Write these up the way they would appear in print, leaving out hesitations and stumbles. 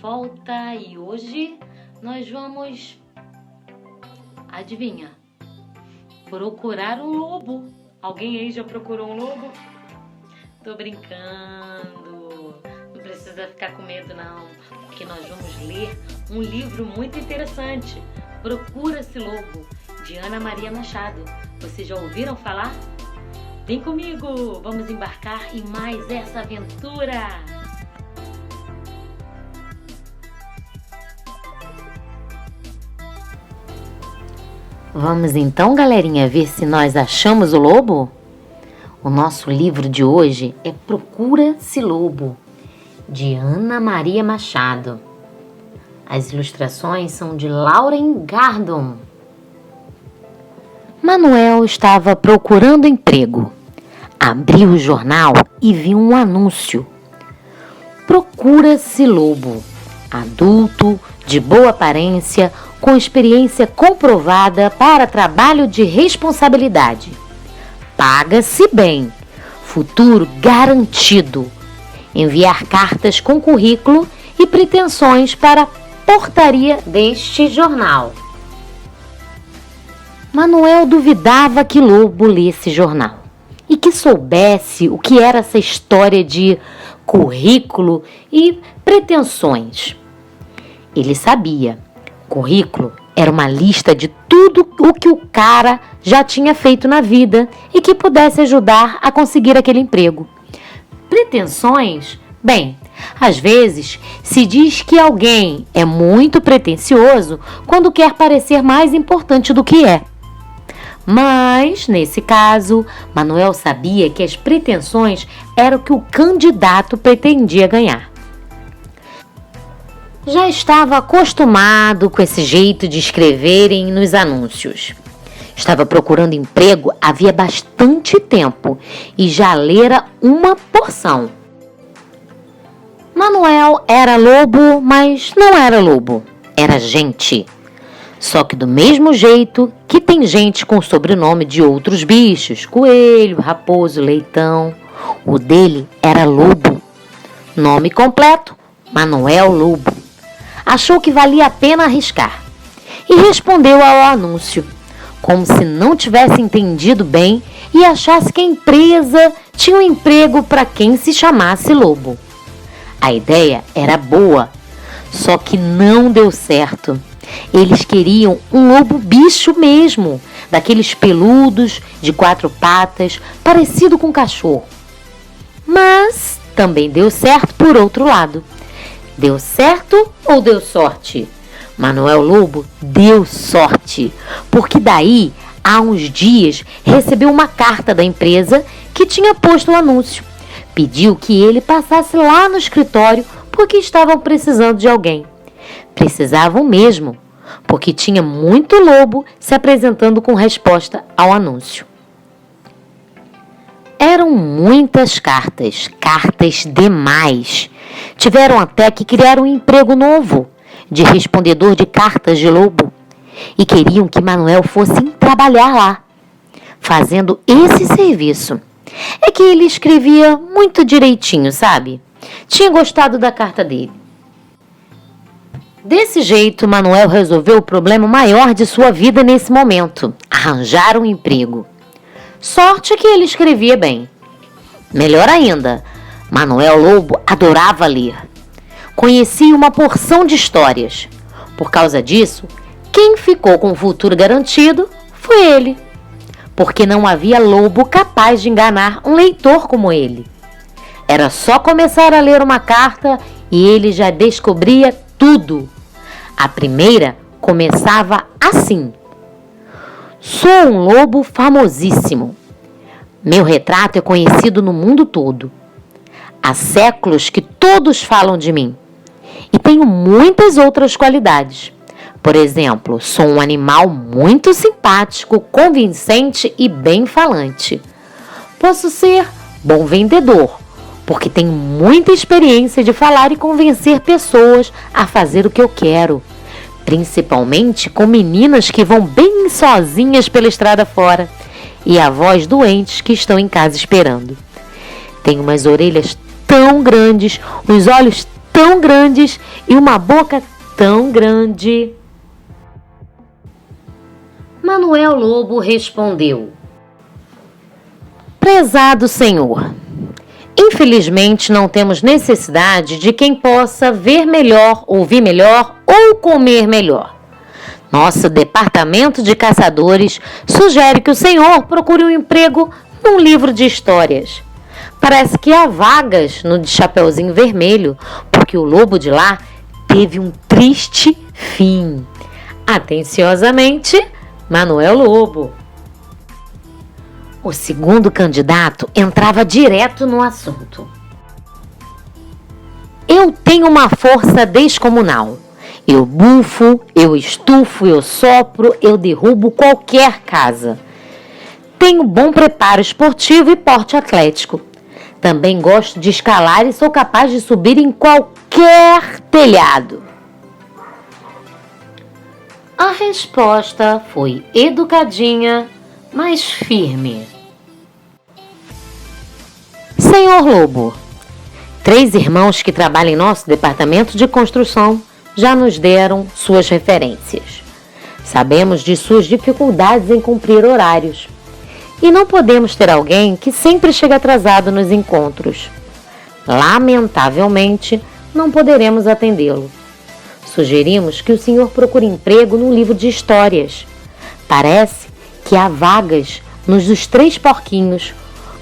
volta e hoje nós vamos, adivinha, procurar um lobo. Alguém aí já procurou um lobo? Tô brincando, não precisa ficar com medo não, porque nós vamos ler um livro muito interessante, Procura-se Lobo, de Ana Maria Machado. Vocês já ouviram falar? Vem comigo, vamos embarcar em mais essa aventura! Vamos então, galerinha, ver se nós achamos o lobo? O nosso livro de hoje é Procura-se Lobo, de Ana Maria Machado. As ilustrações são de Lauren Gardon. Manuel estava procurando emprego. Abriu o jornal e viu um anúncio. Procura-se lobo, adulto, de boa aparência, com experiência comprovada para trabalho de responsabilidade. Paga-se bem, futuro garantido. Enviar cartas com currículo e pretensões para a portaria deste jornal. Manuel duvidava que Lobo lesse jornal e que soubesse o que era essa história de currículo e pretensões. Ele sabia. Currículo era uma lista de tudo o que o cara já tinha feito na vida e que pudesse ajudar a conseguir aquele emprego. Pretensões? Bem, às vezes se diz que alguém é muito pretensioso quando quer parecer mais importante do que é. Mas, nesse caso, Manuel sabia que as pretensões eram o que o candidato pretendia ganhar. Já estava acostumado com esse jeito de escreverem nos anúncios. Estava procurando emprego havia bastante tempo e já lera uma porção. Manuel era lobo, mas não era lobo, era gente. Só que do mesmo jeito que tem gente com o sobrenome de outros bichos, coelho, raposo, leitão, o dele era Lobo. Nome completo, Manuel Lobo. Achou que valia a pena arriscar e respondeu ao anúncio, como se não tivesse entendido bem e achasse que a empresa tinha um emprego para quem se chamasse Lobo. A ideia era boa, só que não deu certo. Eles queriam um lobo bicho mesmo, daqueles peludos, de 4 patas, parecido com um cachorro. Mas também deu certo por outro lado. Deu certo ou deu sorte? Manuel Lobo deu sorte, porque daí, há uns dias, recebeu uma carta da empresa que tinha posto o anúncio. Pediu que ele passasse lá no escritório porque estavam precisando de alguém. Precisavam mesmo, porque tinha muito lobo se apresentando com resposta ao anúncio. Eram muitas cartas demais. Tiveram até que criar um emprego novo de respondedor de cartas de lobo e queriam que Manuel fosse trabalhar lá, fazendo esse serviço. É que ele escrevia muito direitinho, sabe? Tinha gostado da carta dele. Desse jeito, Manuel resolveu o problema maior de sua vida nesse momento: arranjar um emprego. Sorte que ele escrevia bem. Melhor ainda, Manuel Lobo adorava ler. Conhecia uma porção de histórias. Por causa disso, quem ficou com o futuro garantido foi ele. Porque não havia lobo capaz de enganar um leitor como ele. Era só começar a ler uma carta e ele já descobria tudo. A primeira começava assim: sou um lobo famosíssimo. Meu retrato é conhecido no mundo todo. Há séculos que todos falam de mim. E tenho muitas outras qualidades. Por exemplo, sou um animal muito simpático, convincente e bem falante. Posso ser bom vendedor, porque tenho muita experiência de falar e convencer pessoas a fazer o que eu quero. Principalmente com meninas que vão bem sozinhas pela estrada fora e avós doentes que estão em casa esperando. Tenho umas orelhas tão grandes, os olhos tão grandes e uma boca tão grande. Manuel Lobo respondeu: prezado senhor, infelizmente não temos necessidade de quem possa ver melhor, ouvir melhor ou comer melhor. Nosso departamento de caçadores sugere que o senhor procure um emprego num livro de histórias. Parece que há vagas no de Chapeuzinho Vermelho, porque o lobo de lá teve um triste fim. Atenciosamente, Manuel Lobo. O segundo candidato entrava direto no assunto. Eu tenho uma força descomunal. Eu bufo, eu estufo, eu sopro, eu derrubo qualquer casa. Tenho bom preparo esportivo e porte atlético. Também gosto de escalar e sou capaz de subir em qualquer telhado. A resposta foi educadinha, mas firme. Senhor Lobo, 3 irmãos que trabalham em nosso departamento de construção já nos deram suas referências. Sabemos de suas dificuldades em cumprir horários. E não podemos ter alguém que sempre chega atrasado nos encontros. Lamentavelmente, não poderemos atendê-lo. Sugerimos que o senhor procure emprego num livro de histórias. Parece que há vagas nos dos 3 porquinhos,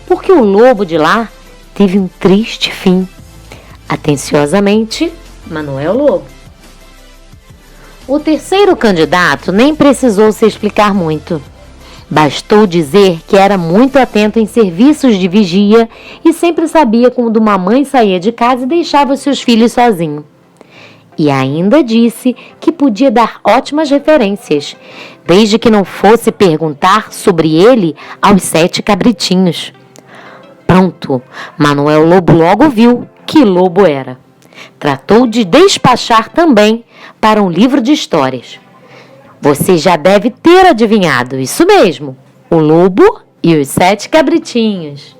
porque o lobo de lá teve um triste fim. Atenciosamente, Manuel Lobo. O terceiro candidato nem precisou se explicar muito. Bastou dizer que era muito atento em serviços de vigia e sempre sabia quando uma mãe saía de casa e deixava seus filhos sozinhos. E ainda disse que podia dar ótimas referências, desde que não fosse perguntar sobre ele aos 7 cabritinhos. Pronto, Manuel Lobo logo viu que lobo era. Tratou de despachar também para um livro de histórias. Você já deve ter adivinhado, isso mesmo, o lobo e os 7 cabritinhos.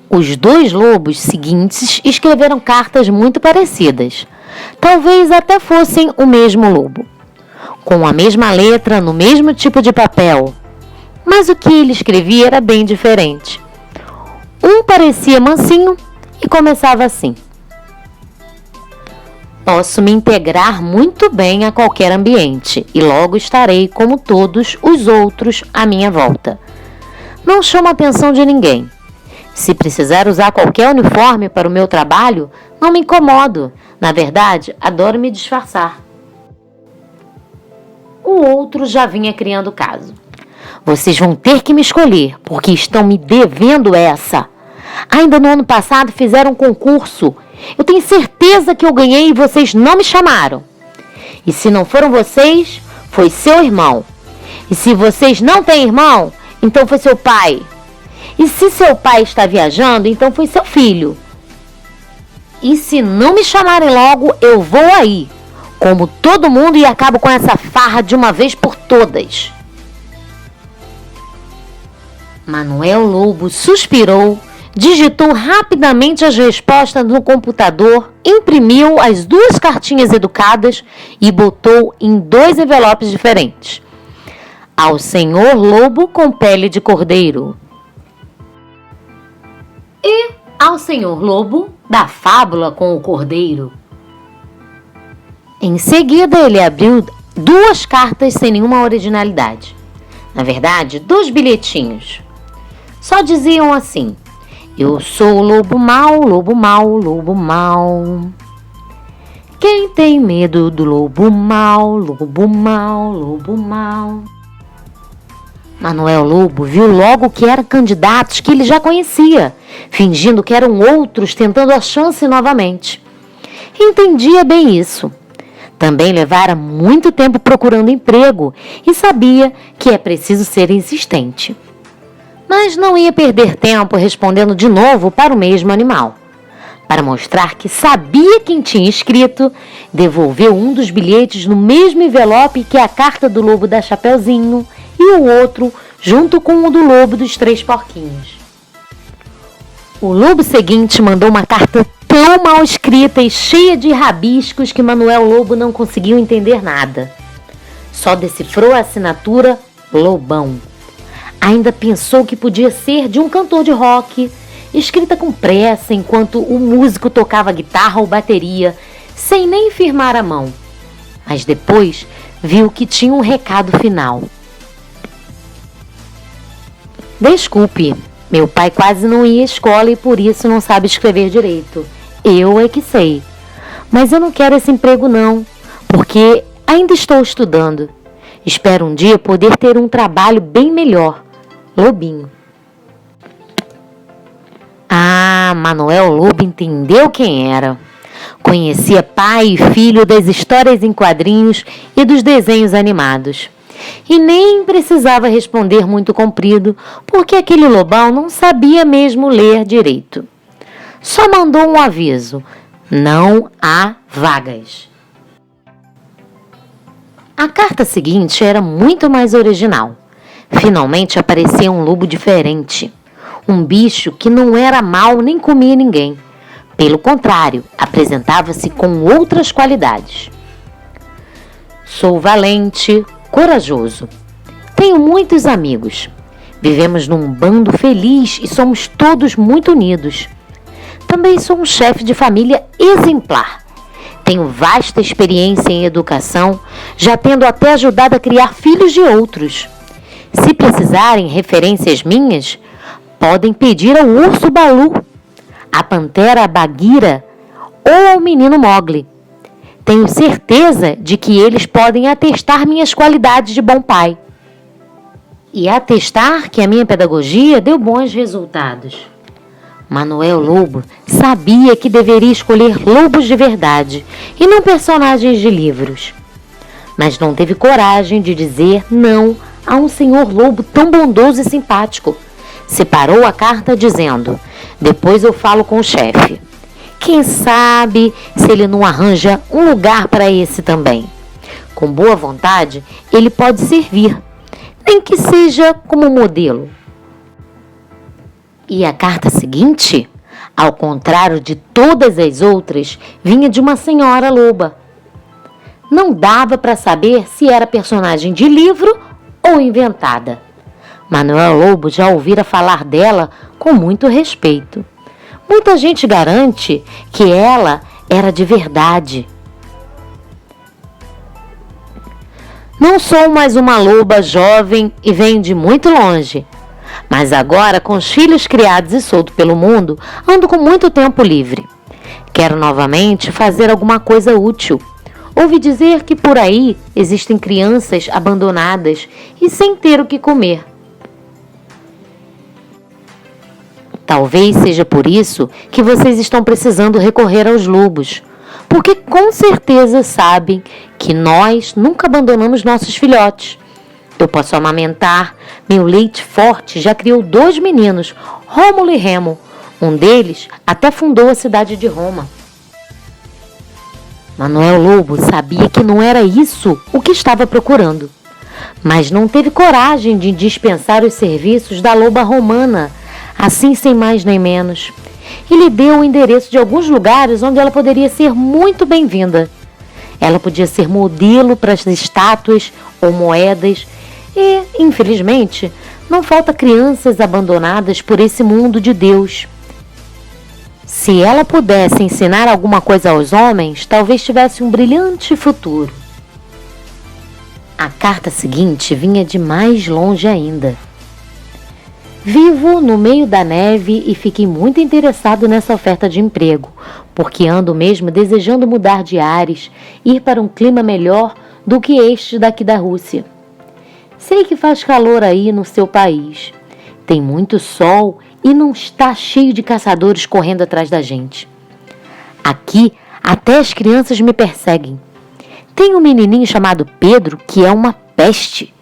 Os 2 lobos seguintes escreveram cartas muito parecidas. Talvez até fossem o mesmo lobo, com a mesma letra, no mesmo tipo de papel. Mas o que ele escrevia era bem diferente. Um parecia mansinho e começava assim: posso me integrar muito bem a qualquer ambiente e logo estarei como todos os outros à minha volta. Não chamo a atenção de ninguém. Se precisar usar qualquer uniforme para o meu trabalho, não me incomodo. Na verdade, adoro me disfarçar. O outro já vinha criando caso. Vocês vão ter que me escolher, porque estão me devendo essa. Ainda no ano passado fizeram um concurso. Eu tenho certeza que eu ganhei e vocês não me chamaram. E se não foram vocês, foi seu irmão. E se vocês não têm irmão, então foi seu pai. E se seu pai está viajando, então foi seu filho. E se não me chamarem logo, eu vou aí, como todo mundo, e acabo com essa farra de uma vez por todas. Manuel Lobo suspirou, digitou rapidamente as respostas no computador, imprimiu as 2 cartinhas educadas e botou em 2 envelopes diferentes. Ao senhor Lobo com pele de cordeiro. E ao senhor Lobo da fábula com o cordeiro. Em seguida, ele abriu 2 cartas sem nenhuma originalidade. Na verdade, 2 bilhetinhos. Só diziam assim: eu sou o lobo mau, lobo mau, lobo mau. Quem tem medo do lobo mau, lobo mau, lobo mau? Manuel Lobo viu logo que eram candidatos que ele já conhecia, fingindo que eram outros, tentando a chance novamente. Entendia bem isso. Também levara muito tempo procurando emprego e sabia que é preciso ser insistente. Mas não ia perder tempo respondendo de novo para o mesmo animal. Para mostrar que sabia quem tinha escrito, devolveu um dos bilhetes no mesmo envelope que a carta do lobo da Chapeuzinho e o outro junto com o do lobo dos 3 porquinhos. O lobo seguinte mandou uma carta tão tão mal escrita e cheia de rabiscos que Manuel Lobo não conseguiu entender nada. Só decifrou a assinatura Lobão. Ainda pensou que podia ser de um cantor de rock, escrita com pressa enquanto o músico tocava guitarra ou bateria, sem nem firmar a mão. Mas depois viu que tinha um recado final. Desculpe, meu pai quase não ia à escola e por isso não sabe escrever direito. Eu é que sei. Mas eu não quero esse emprego não, porque ainda estou estudando. Espero um dia poder ter um trabalho bem melhor. Lobinho. Ah, Manuel Lobo entendeu quem era. Conhecia pai e filho das histórias em quadrinhos e dos desenhos animados. E nem precisava responder muito comprido, porque aquele lobão não sabia mesmo ler direito. Só mandou um aviso: não há vagas. A carta seguinte era muito mais original. Finalmente aparecia um lobo diferente. Um bicho que não era mau nem comia ninguém. Pelo contrário, apresentava-se com outras qualidades. Sou valente, corajoso. Tenho muitos amigos. Vivemos num bando feliz e somos todos muito unidos. Também sou um chefe de família exemplar. Tenho vasta experiência em educação, já tendo até ajudado a criar filhos de outros. Se precisarem referências minhas, podem pedir ao urso Balu, a pantera Bagheera ou ao menino Mowgli. Tenho certeza de que eles podem atestar minhas qualidades de bom pai. E atestar que a minha pedagogia deu bons resultados. Manuel Lobo sabia que deveria escolher lobos de verdade e não personagens de livros. Mas não teve coragem de dizer não a um senhor lobo tão bondoso e simpático. Separou a carta dizendo: depois eu falo com o chefe. Quem sabe se ele não arranja um lugar para esse também. Com boa vontade, ele pode servir, nem que seja como modelo. E a carta seguinte, ao contrário de todas as outras, vinha de uma senhora loba. Não dava para saber se era personagem de livro ou inventada. Manuel Lobo já ouvira falar dela com muito respeito. Muita gente garante que ela era de verdade. Não sou mais uma loba jovem e venho de muito longe. Mas agora, com os filhos criados e solto pelo mundo, ando com muito tempo livre. Quero novamente fazer alguma coisa útil. Ouvi dizer que por aí existem crianças abandonadas e sem ter o que comer. Talvez seja por isso que vocês estão precisando recorrer aos lobos, porque com certeza sabem que nós nunca abandonamos nossos filhotes. Eu posso amamentar, meu leite forte já criou 2 meninos, Rômulo e Remo. Um deles até fundou a cidade de Roma. Manuel Lobo sabia que não era isso o que estava procurando, mas não teve coragem de dispensar os serviços da loba romana, assim sem mais nem menos. E lhe deu o endereço de alguns lugares onde ela poderia ser muito bem-vinda. Ela podia ser modelo para as estátuas ou moedas e, infelizmente, não falta crianças abandonadas por esse mundo de Deus. Se ela pudesse ensinar alguma coisa aos homens, talvez tivesse um brilhante futuro. A carta seguinte vinha de mais longe ainda. Vivo no meio da neve e fiquei muito interessado nessa oferta de emprego, porque ando mesmo desejando mudar de ares, ir para um clima melhor do que este daqui da Rússia. Sei que faz calor aí no seu país, tem muito sol e não está cheio de caçadores correndo atrás da gente. Aqui até as crianças me perseguem. Tem um menininho chamado Pedro que é uma peste.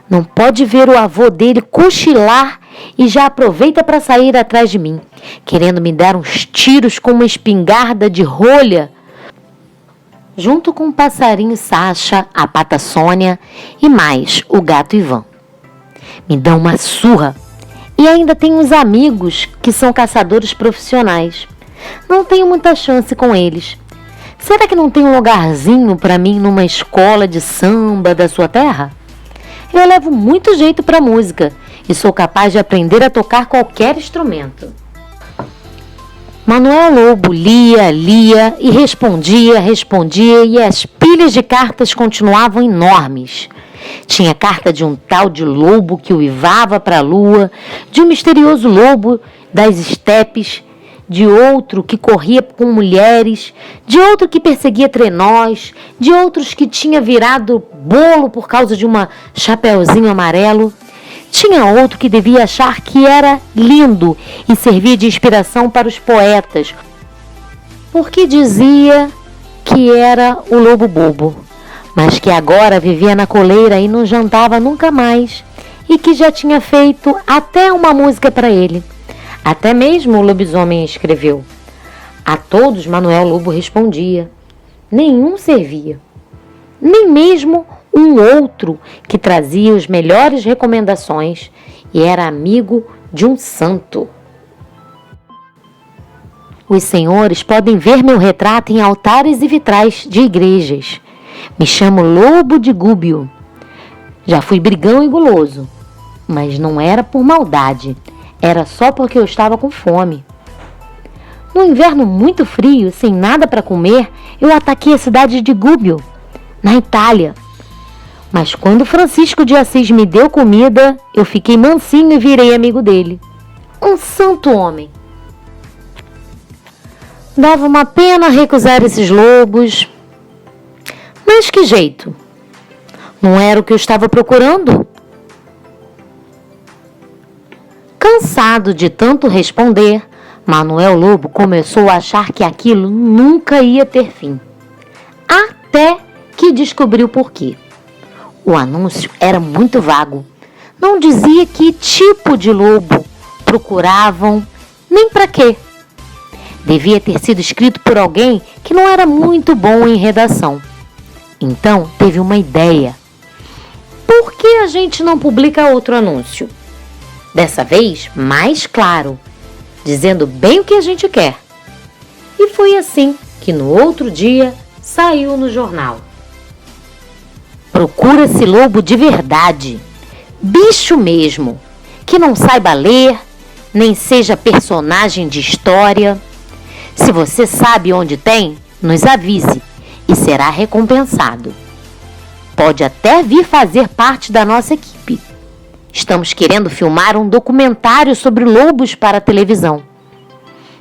Não pode ver o avô dele cochilar e já aproveita para sair atrás de mim, querendo me dar uns tiros com uma espingarda de rolha, junto com o passarinho Sacha, a pata Sônia e mais o gato Ivan. Me dão uma surra e ainda tenho uns amigos que são caçadores profissionais. Não tenho muita chance com eles. Será que não tem um lugarzinho para mim numa escola de samba da sua terra? Eu levo muito jeito para música e sou capaz de aprender a tocar qualquer instrumento. Manuel Lobo lia e respondia e as pilhas de cartas continuavam enormes. Tinha carta de um tal de lobo que uivava para a lua, de um misterioso lobo das estepes, de outro que corria com mulheres, de outro que perseguia trenós, de outros que tinha virado bolo por causa de uma chapeuzinho amarelo. Tinha outro que devia achar que era lindo e servia de inspiração para os poetas, porque dizia que era o lobo bobo, mas que agora vivia na coleira e não jantava nunca mais, e que já tinha feito até uma música para ele. Até mesmo o lobisomem escreveu. A todos Manuel Lobo respondia. Nenhum servia. Nem mesmo um outro que trazia as melhores recomendações e era amigo de um santo. Os senhores podem ver meu retrato em altares e vitrais de igrejas. Me chamo Lobo de Gúbio. Já fui brigão e guloso, mas não era por maldade. Era só porque eu estava com fome. No inverno muito frio, sem nada para comer, eu ataquei a cidade de Gúbio, na Itália. Mas quando Francisco de Assis me deu comida, eu fiquei mansinho e virei amigo dele. Um santo homem. Dava uma pena recusar esses lobos. Mas que jeito? Não era o que eu estava procurando? Cansado de tanto responder, Manuel Lobo começou a achar que aquilo nunca ia ter fim. Até que descobriu por quê. O anúncio era muito vago. Não dizia que tipo de lobo procuravam, nem para quê. Devia ter sido escrito por alguém que não era muito bom em redação. Então teve uma ideia. Por que a gente não publica outro anúncio? Dessa vez, mais claro, dizendo bem o que a gente quer. E foi assim que no outro dia saiu no jornal. Procura-se lobo de verdade, bicho mesmo, que não saiba ler, nem seja personagem de história. Se você sabe onde tem, nos avise e será recompensado. Pode até vir fazer parte da nossa equipe. Estamos querendo filmar um documentário sobre lobos para a televisão.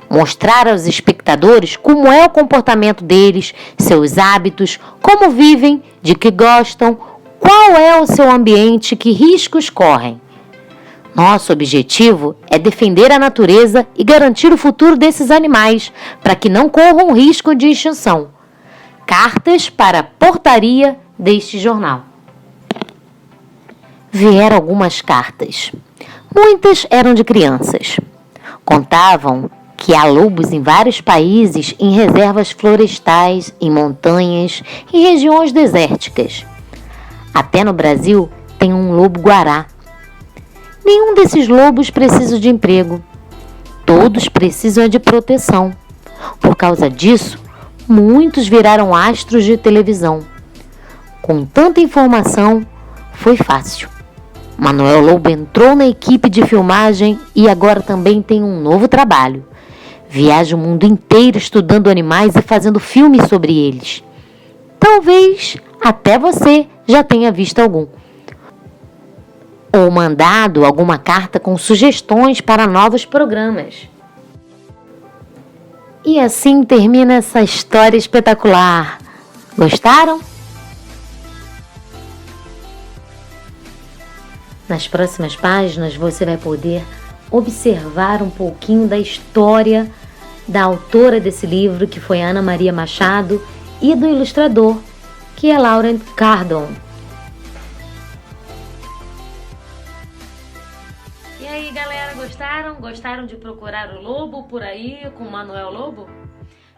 Mostrar aos espectadores como é o comportamento deles, seus hábitos, como vivem, de que gostam, qual é o seu ambiente, que riscos correm. Nosso objetivo é defender a natureza e garantir o futuro desses animais, para que não corram risco de extinção. Cartas para a portaria deste jornal. Vieram algumas cartas. Muitas eram de crianças. Contavam que há lobos em vários países, em reservas florestais, em montanhas, em regiões desérticas. Até no Brasil tem um lobo-guará. Nenhum desses lobos precisa de emprego. Todos precisam de proteção. Por causa disso, muitos viraram astros de televisão. Com tanta informação, foi fácil. Manuel Lobo entrou na equipe de filmagem e agora também tem um novo trabalho. Viaja o mundo inteiro estudando animais e fazendo filmes sobre eles. Talvez até você já tenha visto algum. Ou mandado alguma carta com sugestões para novos programas. E assim termina essa história espetacular. Gostaram? Nas próximas páginas você vai poder observar um pouquinho da história da autora desse livro, que foi Ana Maria Machado, e do ilustrador, que é Laurent Cardon. E aí, galera, gostaram? Gostaram de procurar o lobo por aí com o Manuel Lobo?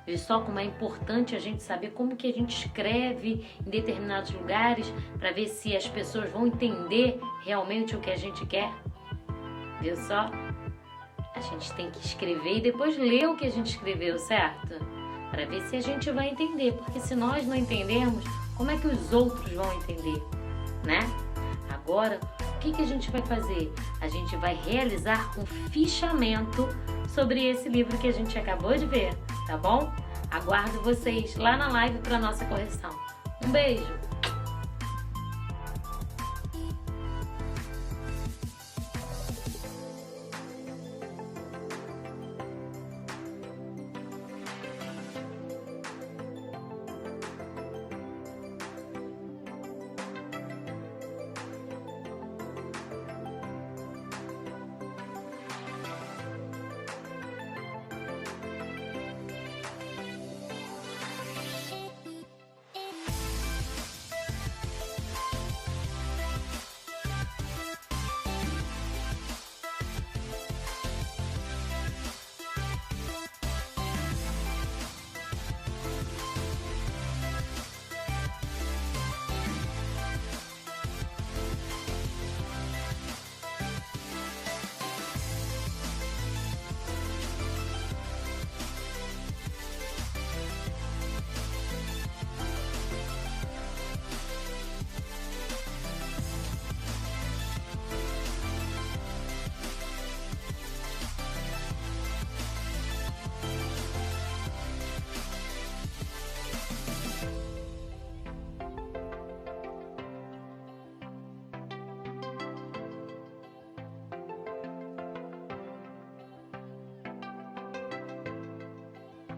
Vê só como é importante a gente saber como que a gente escreve em determinados lugares para ver se as pessoas vão entender realmente o que a gente quer. Viu só? A gente tem que escrever e depois ler o que a gente escreveu, certo? Para ver se a gente vai entender, porque se nós não entendemos, como é que os outros vão entender, né? Agora, o que a gente vai fazer? A gente vai realizar um fichamento sobre esse livro que a gente acabou de ver, tá bom? Aguardo vocês lá na live para nossa correção. Um beijo!